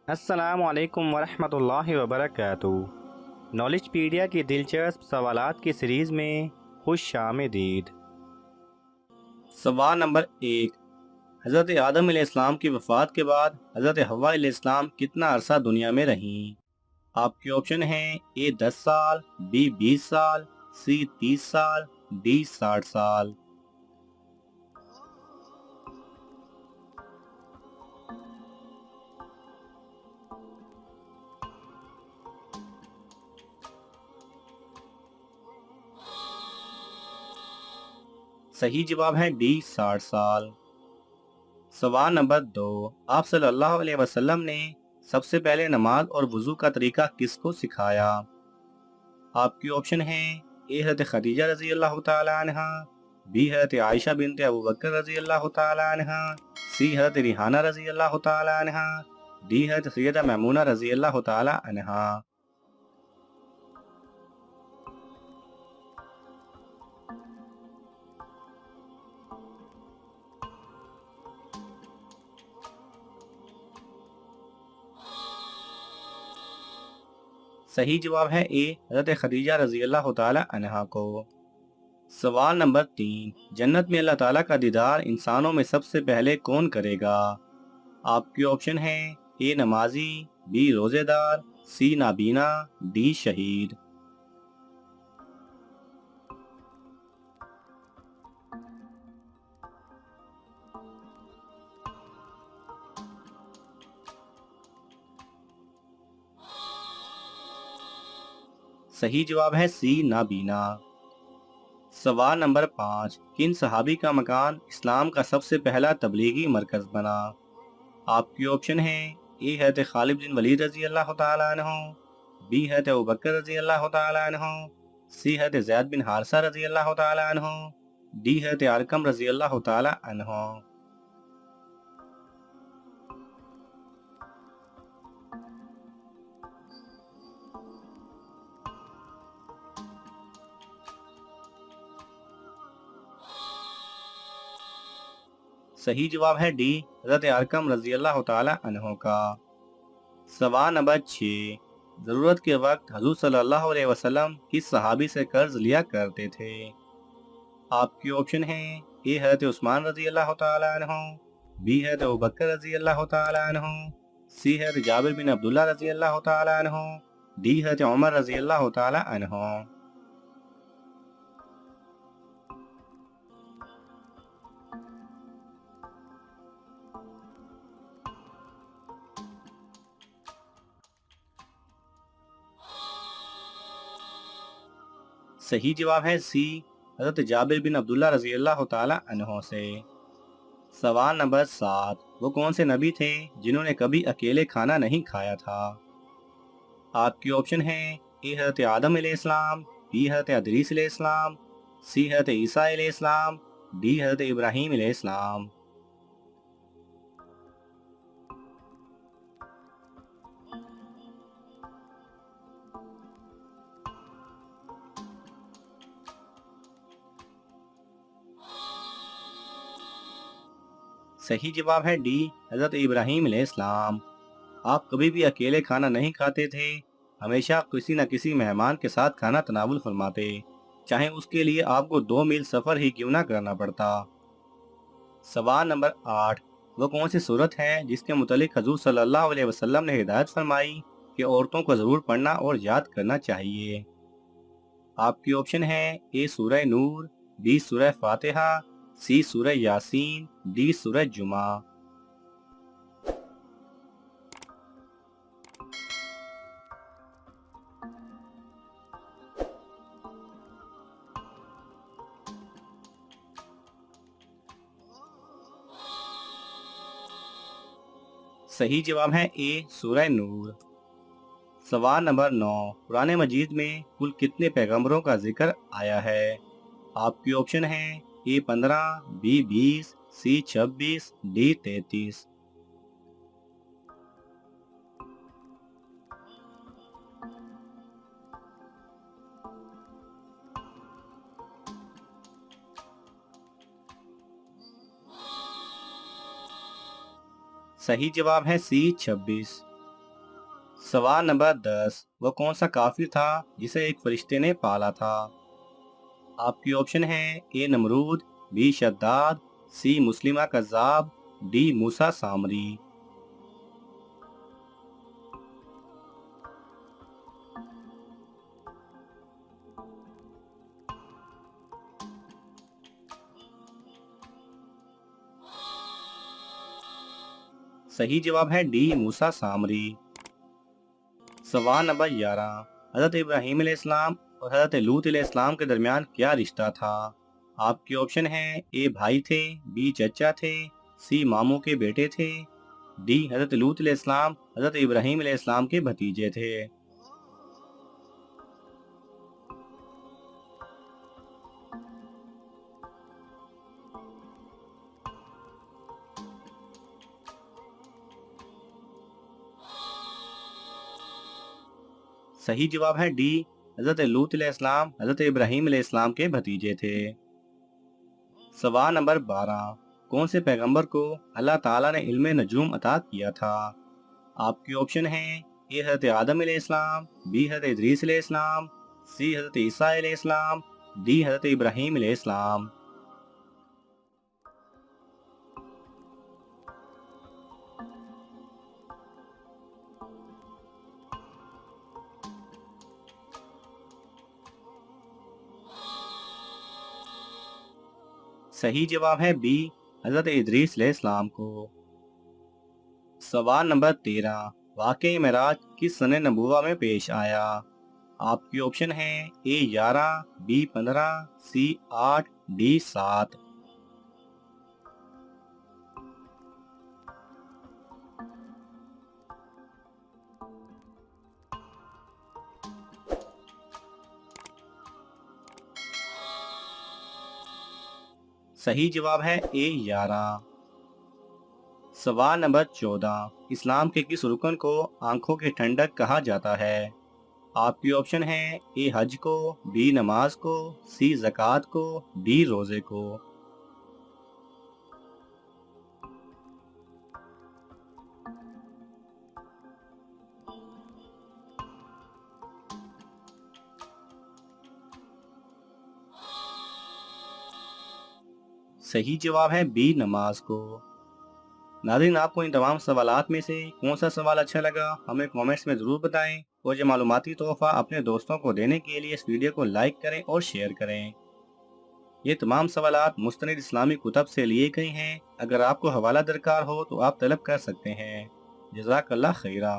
अस्सलामु अलैकुम वरहमतुल्लाहि वबरकातुहू। नॉलेजपीडिया की दिलचस्प सवालात की सीरीज़ में खुश आमदीद। सवाल नंबर 1। हज़रत आदम अलैहिस्सलाम की वफ़ात के बाद हज़रत हव्वा अलैहिस्सलाम कितना अरसा दुनिया में रहीं? आपके ऑप्शन हैं ए 10 साल, बी 20 साल, सी 30 साल, डी 60 साल। सही जवाब है डी 60 साल। सवाल नंबर 2। आप सल्लल्लाहु अलैहि वसल्लम ने सबसे पहले नमाज और वुजू का तरीका किसको सिखाया? आपके ऑप्शन हैं ए हज़रत खदीजा रजी अल्लाह तआला अन्हा, बी हज़रत आयशा बिनत अबू बकर रजी अल्लाह तआला अन्हा, सी हज़रत रिहाना रजी अल्लाह तआला अन्हा, डी हज़रत सैयदा मैमूना रजी अल्लाह तआला अन्हा। सही जवाब है ए हज़रत खदीजा रजी अल्लाह तआला अन्हा को। सवाल नंबर 3। जन्नत में अल्लाह ताला का दीदार इंसानों में सबसे पहले कौन करेगा? आपके ऑप्शन हैं ए नमाजी, बी रोजेदार, सी नाबीना, डी शहीद। सही जवाब है सी नाबीना। सवाल नंबर 5। किन सहाबी का मकान इस्लाम का सबसे पहला तबलीगी मरकज बना? आपके ऑप्शन हैं ए हज़रत खालिद बिन वलीद रजी अल्लाह तआला अन्हु, बी हज़रत अबू बकर रजी अल्लाह तआला अन्हु, सी हज़रत ज़ैद बिन हारिसा रजी अल्लाह तआला अन्हु, डी हज़रत अरकम रजी अल्लाह तआला अन्हु। सही जवाब है डी हज़रत अरकम रजी अल्लाह तआला अन्हु का। सवाल नंबर 6। जरूरत के वक्त हजूर सल्लल्लाहु अलैहि वसल्लम किस सहाबी से कर्ज लिया करते थे? आपके ऑप्शन हैं ए हज़रत उस्मान रजी अल्लाह तआला अन्हु, बी हज़रत अबू बकर रजी अल्लाह तआला अन्हु, सी हज़रत जाबिर बिन अब्दुल्लाह रजी अल्लाह तआला अन्हु, डी हज़रत उमर रजी अल्लाह तआला अन्हु। सही जवाब है सी हज़रत जाबिर बिन अब्दुल्लाह रजी अल्लाह तआला अन्हु से। सवाल नंबर 7। वो कौन से नबी थे जिन्होंने कभी अकेले खाना नहीं खाया था? आपके ऑप्शन हैं ए हज़रत आदम अलैहिस्सलाम, बी हज़रत अदरीस अलैहिस्सलाम, सी हज़रत ईसा अलैहिस्सलाम, डी हज़रत इब्राहीम अलैहिस्सलाम। सही जवाब है डी हज़रत इब्राहीम अलैहिस्सलाम। आप कभी भी अकेले खाना नहीं खाते थे, हमेशा किसी न किसी मेहमान के साथ खाना तनावुल फरमाते, चाहे उसके लिए आपको 2 मील सफर ही क्यों ना करना पड़ता। सवाल नंबर 8। वो कौन सी सूरत है जिसके मुतालिक हजूर सल्लल्लाहु अलैहि वसल्लम ने हिदायत फरमाई कि औरतों को जरूर पढ़ना और याद करना चाहिए? आपके ऑप्शन हैं ए सूरह नूर, बी सूरह फातिहा, सी सूरह यासीन, डी सूरह जुमा। सही जवाब है ए सूरह नूर। सवाल नंबर 9। कुरान मजीद में कुल कितने पैगंबरों का जिक्र आया है? आपके ऑप्शन हैं ए 15, बी 20, सी 26, डी 33। सही जवाब है सी 26। सवाल नंबर 10, वो कौन सा काफिर था जिसे एक फरिश्ते ने पाला था? आपकी ऑप्शन है ए नमरूद, बी शद्दाद, सी मुस्लिमा कज़्ज़ाब, डी मूसा सामरी। सही जवाब है डी मूसा सामरी। सवाल नंबर 11, हजरत इब्राहीम अलैहिस्सलाम और हजरत लूत अलैहिस्सलाम के दरमियान क्या रिश्ता था? आपके ऑप्शन है ए भाई थे, बी चचा थे, सी मामू के बेटे थे, डी हजरत लूत अलैहिस्सलाम हजरत इब्राहीम अलैहिस्सलाम के भतीजे थे। सही जवाब है डी, हजरत लूत अलैहिस्सलाम हजरत इब्राहीम अलैहिस्सलाम के भतीजे थे। सवाल नंबर 12, कौन से पैगंबर को अल्लाह ताला ने इल्म नजूम अता किया था? आपके ऑप्शन हैं ए हजरत आदम अलैहिस्सलाम, बी हजरत इदरीस अलैहिस्सलाम, सी हजरत ईसा अलैहिस्सलाम, डी हजरत इब्राहीम अलैहिस्सलाम। सही जवाब है बी, हजरत इदरीस अलैहिस्सलाम को। सवाल नंबर 13, वाक़ई मेराज किस सने नबूवा में पेश आया? आपकी ऑप्शन है ए 11, बी 15, सी 8, डी 7। सही जवाब है ए 11। सवाल नंबर 14, इस्लाम के किस रुकन को आंखों की ठंडक कहा जाता है? आपकी ऑप्शन है ए हज को, बी नमाज को, सी ज़कात को, डी रोजे को। सही जवाब है बी नमाज को। नाज़रीन, आपको इन तमाम सवालात में से कौन सा सवाल अच्छा लगा हमें कमेंट्स में ज़रूर बताएं, और ये मालूमाती तोहफ़ा अपने दोस्तों को देने के लिए इस वीडियो को लाइक करें और शेयर करें। ये तमाम सवालात मुस्तनिद इस्लामी कुतब से लिए गए हैं। अगर आपको हवाला दरकार हो तो आप तलब कर सकते हैं। जज़ाकल्लाह खैरा।